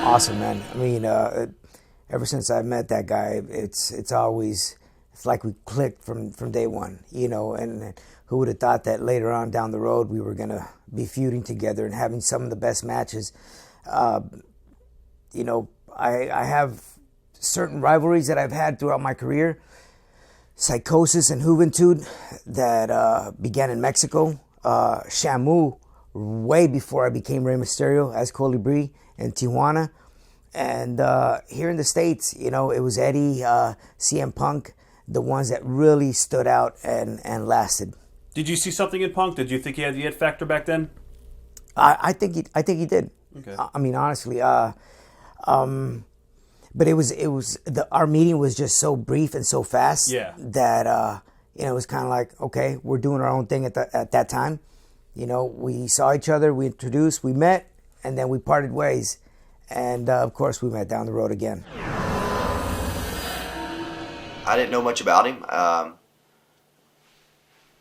Awesome, man. I mean, ever since I met that guy, it's like we clicked from day one, you know. And who would have thought that later on down the road we were gonna be feuding together and having some of the best matches. You know, I have certain rivalries that I've had throughout my career. Psychosis and Juventud that began in Mexico. Shamu, way before I became Rey Mysterio as Colibri in Tijuana. And here in the States, you know, it was Eddie, CM Punk, the ones that really stood out and lasted. Did you see something in Punk? Did you think he had the it factor back then? I think he did. Okay. I mean, honestly, but our meeting was just so brief and so fast that you know, it was kind of like, okay, we're doing our own thing at that time. You know, we saw each other, we introduced, we met, and then we parted ways. And of course, we met down the road again. I didn't know much about him.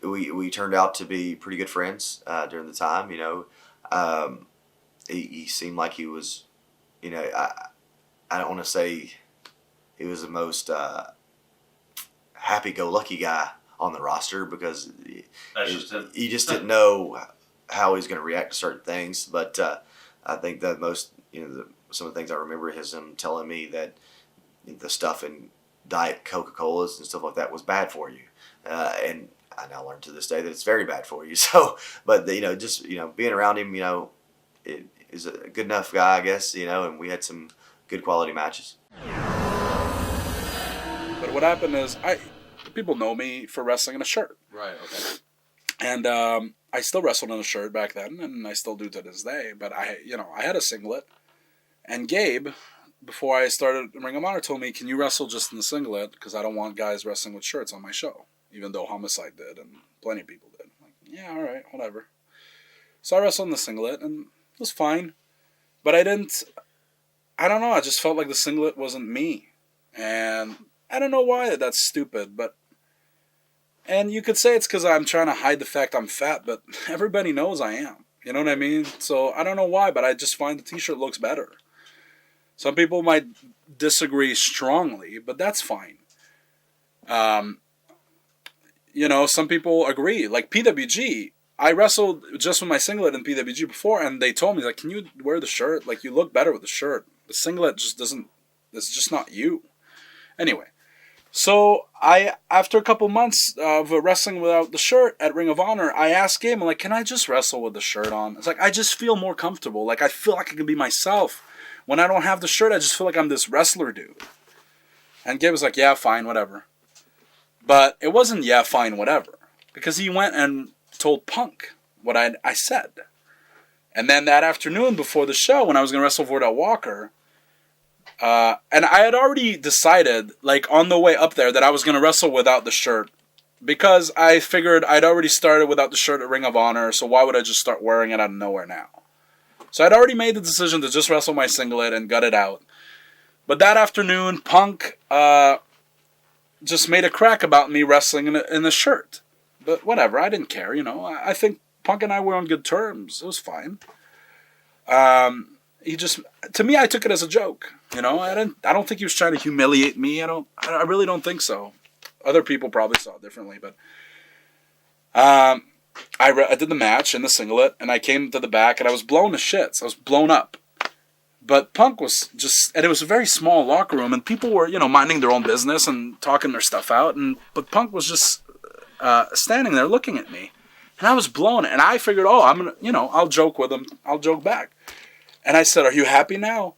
We turned out to be pretty good friends during the time. You know, he seemed like he was, you know, I don't want to say he was the most happy-go-lucky guy on the roster, because you just didn't know how he was going to react to certain things. But I think that most, you know, some of the things I remember is him telling me that the stuff in Diet Coca-Colas and stuff like that was bad for you, and I now learn to this day that it's very bad for you. So, but you know, just, you know, being around him, you know, it is a good enough guy, I guess, you know, and we had some good quality matches. But what happened is, people know me for wrestling in a shirt. Right, okay. And I still wrestled in a shirt back then, and I still do to this day. But I had a singlet, and Gabe, before I started Ring of Honor, told me, "Can you wrestle just in the singlet? Because I don't want guys wrestling with shirts on my show." Even though Homicide did, and plenty of people did. I'm like, yeah, all right, whatever. So I wrestled in the singlet, and it was fine. But I don't know, I just felt like the singlet wasn't me. And I don't know why that's stupid, but... And you could say it's because I'm trying to hide the fact I'm fat, but everybody knows I am. You know what I mean? So I don't know why, but I just find the t-shirt looks better. Some people might disagree strongly, but that's fine. You know, some people agree. Like PWG, I wrestled just with my singlet in PWG before, and they told me, like, can you wear the shirt? Like, you look better with the shirt. The singlet just doesn't, it's just not you. Anyway, so after a couple months of wrestling without the shirt at Ring of Honor, I asked Gabe, I'm like, can I just wrestle with the shirt on? It's like, I just feel more comfortable. Like, I feel like I can be myself. When I don't have the shirt, I just feel like I'm this wrestler dude. And Gabe was like, yeah, fine, whatever. But it wasn't, yeah, fine, whatever. Because he went and told Punk what I said. And then that afternoon before the show, when I was going to wrestle Vordell Walker, and I had already decided, like, on the way up there, that I was going to wrestle without the shirt. Because I figured I'd already started without the shirt at Ring of Honor, so why would I just start wearing it out of nowhere now? So I'd already made the decision to just wrestle my singlet and gut it out. But that afternoon, Punk... just made a crack about me wrestling in a shirt. But whatever, I didn't care, you know. I think Punk and I were on good terms. It was fine. He just, to me, I took it as a joke. You know, I don't think he was trying to humiliate me. I really don't think so. Other people probably saw it differently, but I did the match in the singlet, and I came to the back, and I was blown to shits. I was blown up. But Punk was just, and it was a very small locker room, and people were, you know, minding their own business and talking their stuff out, but Punk was just standing there looking at me, and I was blown, and I figured, oh, I'm gonna, you know, I'll joke with him, I'll joke back, and I said, are you happy now?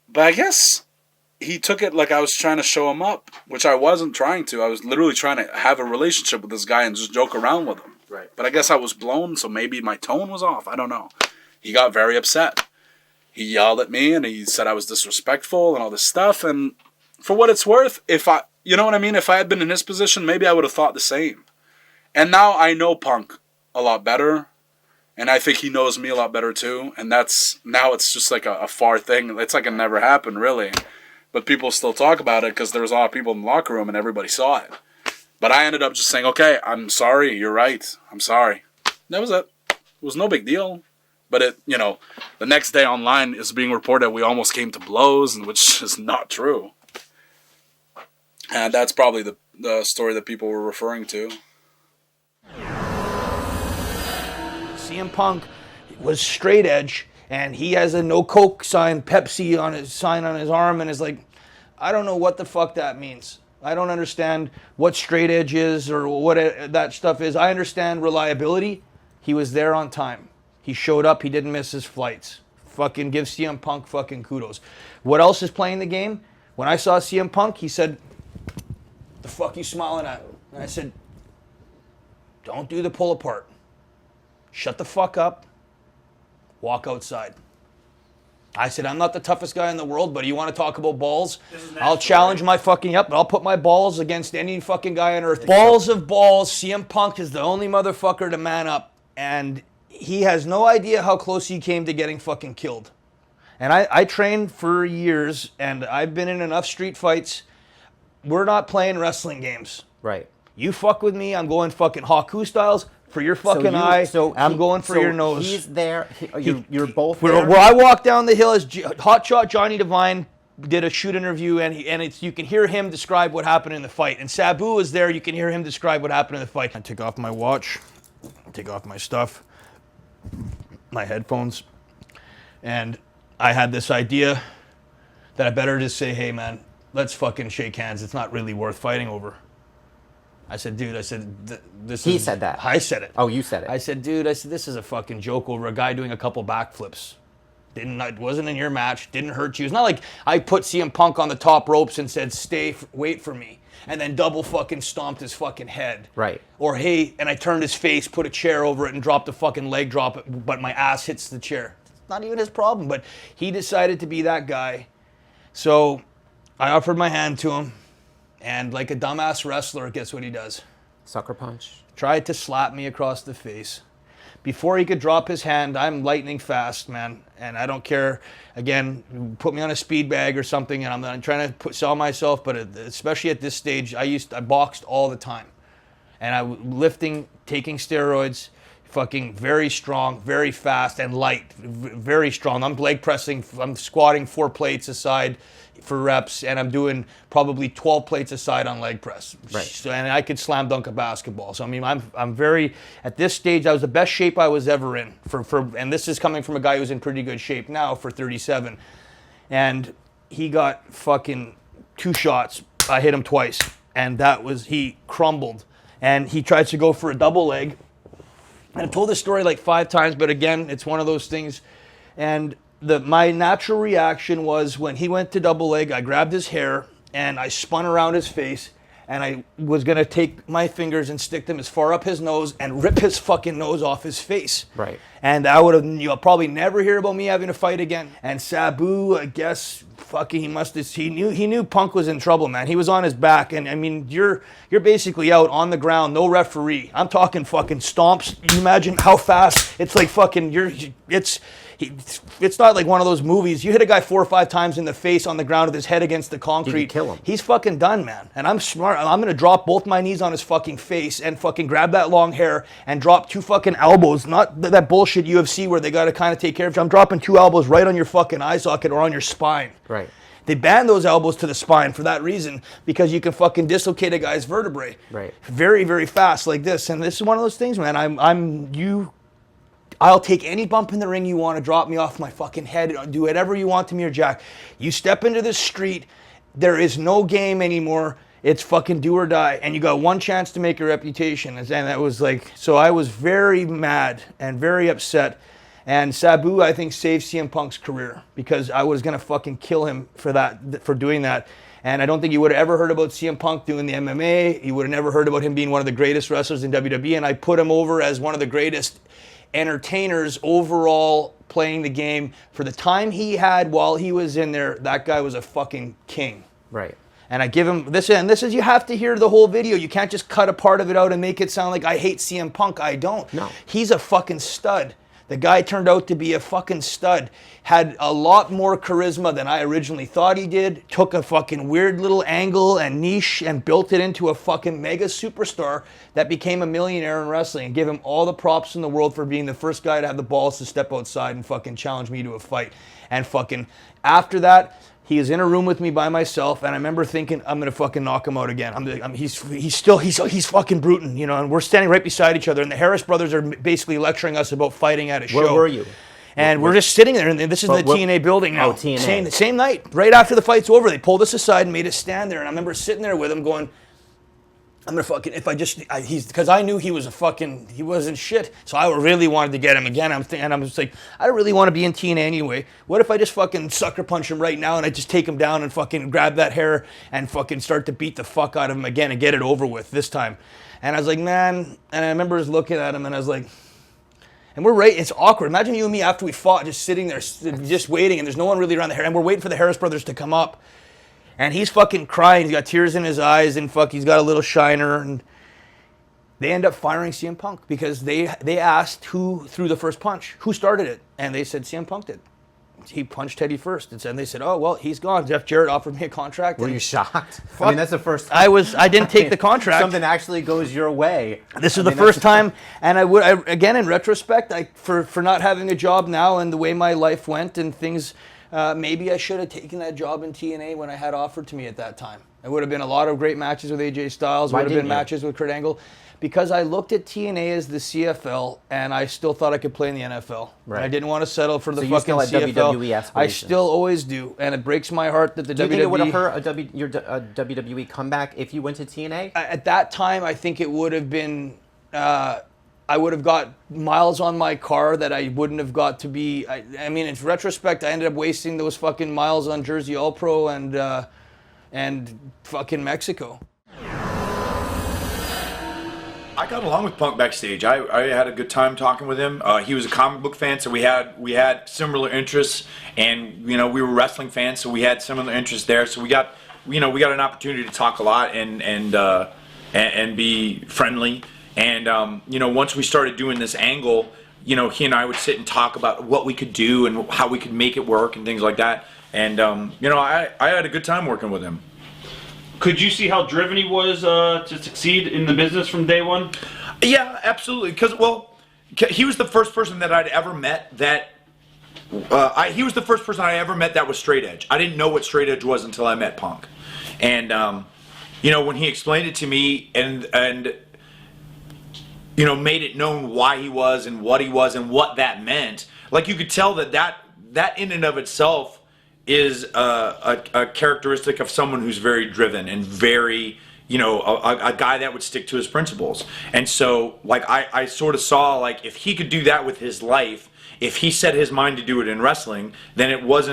But I guess he took it like I was trying to show him up, which I wasn't trying to. I was literally trying to have a relationship with this guy and just joke around with him. Right. But I guess I was blown, so maybe my tone was off. I don't know. He got very upset. He yelled at me, and he said I was disrespectful and all this stuff. And for what it's worth, you know what I mean? If I had been in his position, maybe I would have thought the same. And now I know Punk a lot better, and I think he knows me a lot better too. And now it's just like a far thing. It's like it never happened, really. But people still talk about it because there was a lot of people in the locker room, and everybody saw it. But I ended up just saying, okay, I'm sorry, you're right, I'm sorry. That was it. It was no big deal. But the next day online is being reported we almost came to blows, which is not true. And that's probably the story that people were referring to. CM Punk was straight edge, and he has a no coke sign, Pepsi on his sign on his arm, and is like, I don't know what the fuck that means. I don't understand what straight edge is or what that stuff is. I understand reliability. He was there on time. He showed up. He didn't miss his flights. Fucking give CM Punk fucking kudos. What else is playing the game? When I saw CM Punk, he said, the fuck you smiling at? And I said, don't do the pull apart. Shut the fuck up. Walk outside. I said, I'm not the toughest guy in the world, but you want to talk about balls? I'll challenge my fucking, I'll put my balls against any fucking guy on earth. Balls of balls. CM Punk is the only motherfucker to man up. And he has no idea how close he came to getting fucking killed. And I trained for years, and I've been in enough street fights. We're not playing wrestling games. Right. You fuck with me, I'm going fucking Haku styles for your fucking eye. I'm going for your nose. He's there. You're both there. Where I walk down the hill, as Hotshot Johnny Devine did a shoot interview, and you can hear him describe what happened in the fight. And Sabu is there. You can hear him describe what happened in the fight. I take off my watch, take off my stuff, my headphones, and I had this idea that I better just say, hey man, let's fucking shake hands. It's not really worth fighting over. I said, dude, this He said that. I said it. Oh, you said it. I said, dude, this is a fucking joke over a guy doing a couple backflips. It wasn't in your match. Didn't hurt you. It's not like I put CM Punk on the top ropes and said, wait for me. And then double fucking stomped his fucking head. Right. Or, hey, and I turned his face, put a chair over it and dropped a fucking leg drop, but my ass hits the chair. It's not even his problem, but he decided to be that guy. So I offered my hand to him. And like a dumbass wrestler, guess what he does? Sucker punch. Tried to slap me across the face. Before he could drop his hand, I'm lightning fast, man. And I don't care, again, put me on a speed bag or something, and I'm trying to sell myself, but especially at this stage, I boxed all the time. And I was lifting, taking steroids, fucking very strong, very fast, and light, very strong. I'm leg pressing, I'm squatting 4 plates aside for reps, and I'm doing probably 12 plates aside on leg press. Right. So, and I could slam dunk a basketball. So I mean, I'm very, at this stage, I was the best shape I was ever in. And this is coming from a guy who's in pretty good shape now for 37. And he got fucking 2 shots. I hit him twice, and he crumbled. And he tried to go for a double leg. And I've told this story like 5 times, but again, it's one of those things. And my natural reaction was when he went to double leg, I grabbed his hair and I spun around his face, and I was going to take my fingers and stick them as far up his nose and rip his fucking nose off his face. Right. And you'll probably never hear about me having a fight again. And Sabu, I guess, fucking he knew Punk was in trouble, man. He was on his back, and I mean, you're basically out on the ground, no referee. I'm talking fucking stomps. You imagine how fast it's like fucking it's not like one of those movies. You hit a guy 4 or 5 times in the face on the ground with his head against the concrete. You can kill him. He's fucking done, man. And I'm smart. I'm going to drop both my knees on his fucking face and fucking grab that long hair and drop 2 fucking elbows. Not that bullshit UFC where they got to kind of take care of you. I'm dropping 2 elbows right on your fucking eye socket or on your spine. Right. They banned those elbows to the spine for that reason, because you can fucking dislocate a guy's vertebrae. Right. Very, very fast like this. And this is one of those things, man. I'll take any bump in the ring you want to drop me off my fucking head. Do whatever you want to me or Jack. You step into the street, there is no game anymore. It's fucking do or die. And you got one chance to make a reputation. And that was like, so I was very mad and very upset. And Sabu, I think, saved CM Punk's career, because I was going to fucking kill him for doing that. And I don't think you would have ever heard about CM Punk doing the MMA. You would have never heard about him being one of the greatest wrestlers in WWE. And I put him over as one of the greatest entertainers overall playing the game. For the time he had while he was in there, that guy was a fucking king. Right. And I give him this, and this is, you have to hear the whole video. You can't just cut a part of it out and make it sound like I hate CM Punk. I don't. No. He's a fucking stud. The guy turned out to be a fucking stud. Had a lot more charisma than I originally thought he did. Took a fucking weird little angle and niche and built it into a fucking mega superstar that became a millionaire in wrestling. And give him all the props in the world for being the first guy to have the balls to step outside and fucking challenge me to a fight. And fucking after that, he was in a room with me by myself, and I remember thinking, I'm gonna fucking knock him out again. He's fucking brutin', you know. And we're standing right beside each other, and the Harris brothers are basically lecturing us about fighting at a show. Where were you? And we're just sitting there, and this is in the TNA building now. Oh, TNA. Same night, right after the fight's over, they pulled us aside and made us stand there. And I remember sitting there with him, going, I'm gonna fucking, because I knew he wasn't shit, so I really wanted to get him again. And I'm just like, I don't really want to be in TNA anyway. What if I just fucking sucker punch him right now and I just take him down and fucking grab that hair and fucking start to beat the fuck out of him again and get it over with this time? And I was like, man, and I remember just looking at him and I was like, and we're right, it's awkward. Imagine you and me after we fought, just sitting there, just waiting, and there's no one really around the hair, and we're waiting for the Harris brothers to come up. And he's fucking crying. He's got tears in his eyes, and he's got a little shiner. And they end up firing CM Punk because they asked who threw the first punch, who started it, and they said CM Punk did. He punched Teddy first, and they said, "Oh well, he's gone." Jeff Jarrett offered me a contract. Were you shocked? I mean, that's the first time. I didn't take the contract. Something actually goes your way. This is the first time, and again in retrospect, for not having a job now and the way my life went and things. Maybe I should have taken that job in TNA when I had offered to me at that time. It would have been a lot of great matches with AJ Styles. Would have been matches with Kurt Angle. Because I looked at TNA as the CFL, and I still thought I could play in the NFL. Right. I didn't want to settle for the fucking CFL. WWE aspirations. I still always do, and it breaks my heart that the WWE... Do you think it would have hurt your WWE comeback if you went to TNA? At that time, I think it would have been... I would have got miles on my car that I wouldn't have got to be. I mean, in retrospect, I ended up wasting those fucking miles on Jersey All Pro and fucking Mexico. I got along with Punk backstage. I had a good time talking with him. He was a comic book fan, so we had similar interests, and we were wrestling fans, so we had similar interests there. So we got an opportunity to talk a lot and be friendly. And, once we started doing this angle, he and I would sit and talk about what we could do and how we could make it work and things like that. And, I had a good time working with him. Could you see how driven he was to succeed in the business from day one? Yeah, absolutely. Because, he was the first person that I'd ever met that... he was the first person I ever met that was straight edge. I didn't know what straight edge was until I met Punk. And, when he explained it to me and made it known why he was and what that meant. Like, you could tell that in and of itself is a characteristic of someone who's very driven and very, a guy that would stick to his principles. And so, like, I sort of saw, like, if he could do that with his life, if he set his mind to do it in wrestling, then it was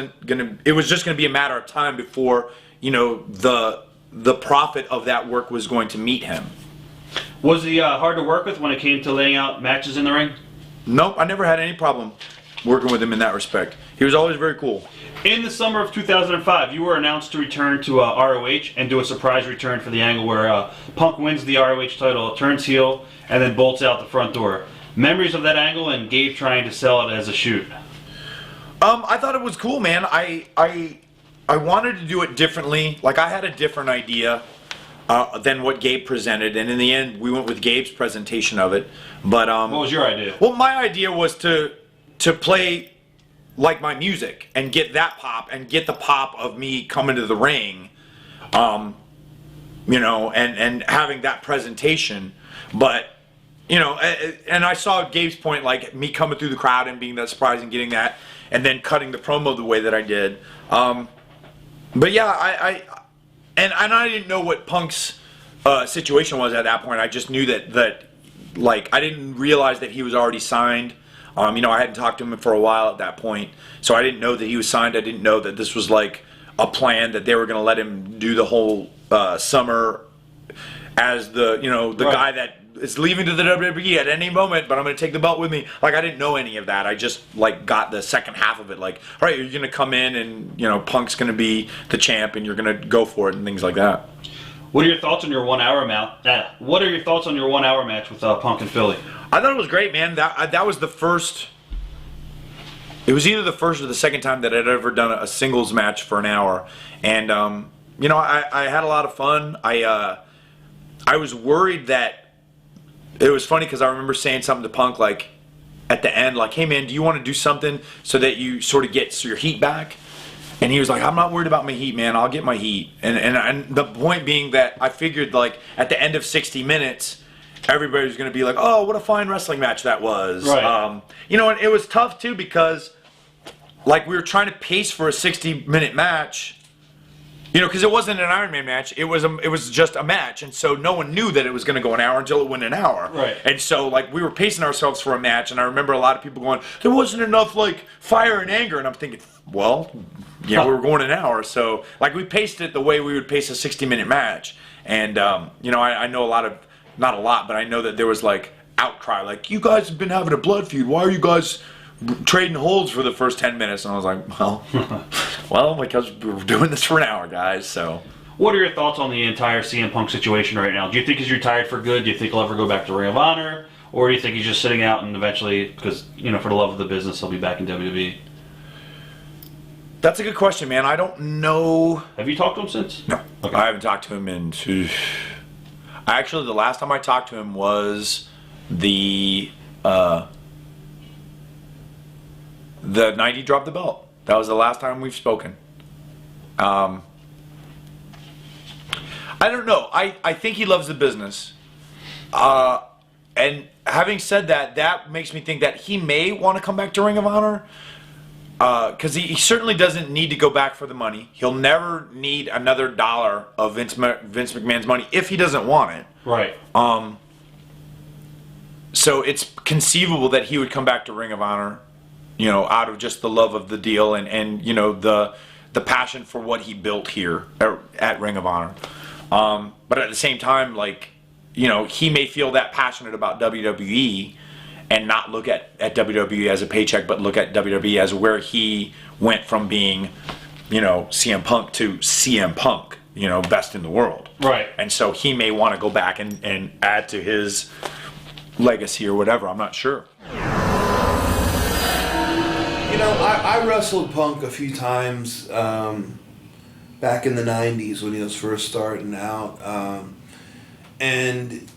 just gonna be a matter of time before, the profit of that work was going to meet him. Was he hard to work with when it came to laying out matches in the ring? Nope, I never had any problem working with him in that respect. He was always very cool. In the summer of 2005, you were announced to return to ROH and do a surprise return for the angle where Punk wins the ROH title, turns heel, and then bolts out the front door. Memories of that angle and Gabe trying to sell it as a shoot? I thought it was cool, man. I wanted to do it differently. Like, I had a different idea than what Gabe presented, and in the end, we went with Gabe's presentation of it. But what was your idea? Well, my idea was to play like my music and get that pop and get the pop of me coming to the ring, and having that presentation. But and I saw Gabe's point, like me coming through the crowd and being that surprise and getting that, and then cutting the promo the way that I did. But yeah, I didn't know what Punk's situation was at that point. I just knew that like, I didn't realize that he was already signed. I hadn't talked to him for a while at that point, so I didn't know that he was signed. I didn't know that this was like a plan, that they were going to let him do the whole summer as the right. Guy that is leaving to the WWE at any moment, but I'm going to take the belt with me. Like, I didn't know any of that. I just like got the second half of it. Like, all right, you're going to come in and Punk's going to be the champ and you're going to go for it and things like that. What are your thoughts on your 1 hour match? What are your thoughts on your 1 hour match with Punk and Philly? I thought it was great, man. That was the first it was either the first or the second time that I'd ever done a singles match for an hour, and you know, I had a lot of fun. I was worried that it was funny because I remember saying something to Punk like at the end, like, "Hey man, do you want to do something so that you sort of get your heat back?" And he was like, "I'm not worried about my heat, man. I'll get my heat." And the point being that I figured like at the end of 60 minutes, everybody was going to be like, "Oh, what a fine wrestling match that was." Right. You know, and it was tough too because like we were trying to pace for a 60-minute match. You know, because it wasn't an Iron Man match. It was just a match, and so no one knew that it was going to go an hour until it went an hour. Right. And so like we were pacing ourselves for a match, and I remember a lot of people going, "There wasn't enough like fire and anger," and I'm thinking, well, yeah, we were going an hour, so like we paced it the way we would pace a 60-minute match, and you know, I know a lot of, not a lot, but I know that there was like outcry, like, "You guys have been having a blood feud. Why are you guys trading holds for the first 10 minutes?" And I was like, well, because we're doing this for an hour, guys, so. What are your thoughts on the entire CM Punk situation right now? Do you think he's retired for good? Do you think he'll ever go back to Ring of Honor? Or do you think he's just sitting out and eventually, because, you know, for the love of the business, he'll be back in WWE? That's a good question, man. I don't know. Have you talked to him since? No. Okay. I haven't talked to him in... Actually, the last time I talked to him was the night he dropped the belt. That was the last time we've spoken. I don't know. I think he loves the business. And having said that, that makes me think that he may want to come back to Ring of Honor. Because he certainly doesn't need to go back for the money. He'll never need another dollar of Vince McMahon's money if he doesn't want it. Right. So it's conceivable that he would come back to Ring of Honor, you know, out of just the love of the deal and you know, the passion for what he built here at Ring of Honor. But at the same time, like, you know, he may feel that passionate about WWE and not look at WWE as a paycheck, but look at WWE as where he went from being, you know, CM Punk to CM Punk, you know, best in the world. Right. And so he may want to go back and add to his legacy or whatever. I'm not sure. You know, I wrestled Punk a few times back in the 90s when he was first starting out. And...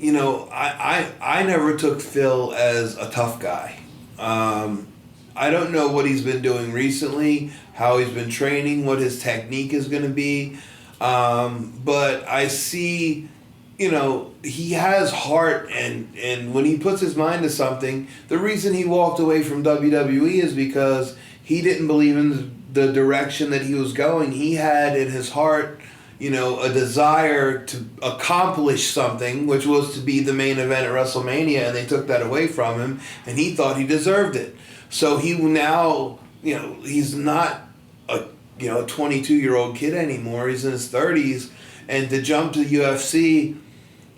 you know, I never took Phil as a tough guy. I don't know what he's been doing recently, how he's been training, what his technique is going to be. But I see, you know, he has heart, and when he puts his mind to something, the reason he walked away from WWE is because he didn't believe in the direction that he was going. He had in his heart, you know, a desire to accomplish something, which was to be the main event at WrestleMania, and they took that away from him, and he thought he deserved it. So he now, you know, he's not a 22-year-old kid anymore. He's in his 30s, and to jump to UFC,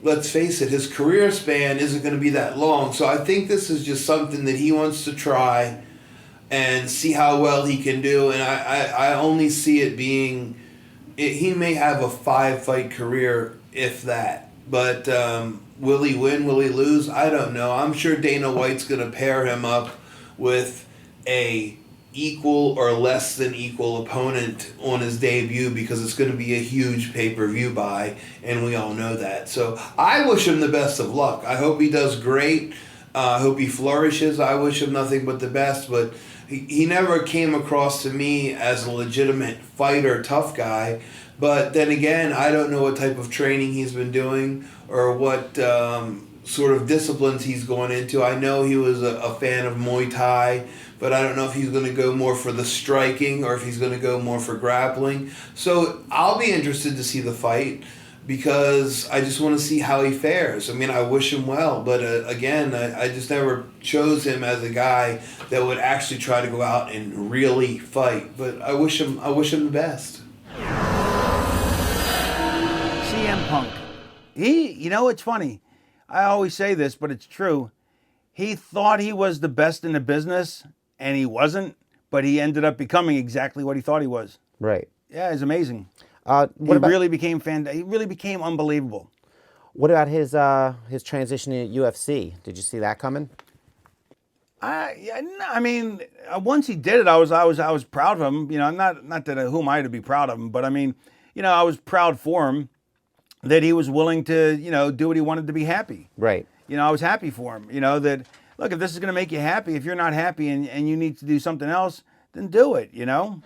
let's face it, his career span isn't going to be that long. So I think this is just something that he wants to try and see how well he can do, and I only see it being... he may have a 5-fight career, if that. But will he win? Will he lose? I don't know. I'm sure Dana White's going to pair him up with a equal or less than equal opponent on his debut because it's going to be a huge pay-per-view buy, and we all know that. So I wish him the best of luck. I hope he does great. I hope he flourishes. I wish him nothing but the best, but... he never came across to me as a legitimate fighter, tough guy. But then again, I don't know what type of training he's been doing or what sort of disciplines he's going into. I know he was a fan of Muay Thai, but I don't know if he's going to go more for the striking or if he's going to go more for grappling. So I'll be interested to see the fight, because I just want to see how he fares. I mean, I wish him well, but again, I just never chose him as a guy that would actually try to go out and really fight. But I wish him the best. CM Punk. You know, it's funny. I always say this, but it's true. He thought he was the best in the business, and he wasn't, but he ended up becoming exactly what he thought he was. Right. Yeah, it's amazing. He really became unbelievable. What about his transition to UFC? Did you see that coming? I mean, once he did it, I was proud of him. You know, not that who am I to be proud of him, but I mean, you know, I was proud for him that he was willing to, you know, do what he wanted to be happy. Right. You know, I was happy for him. You know, that look, if this is going to make you happy, if you're not happy and you need to do something else, then do it. You know.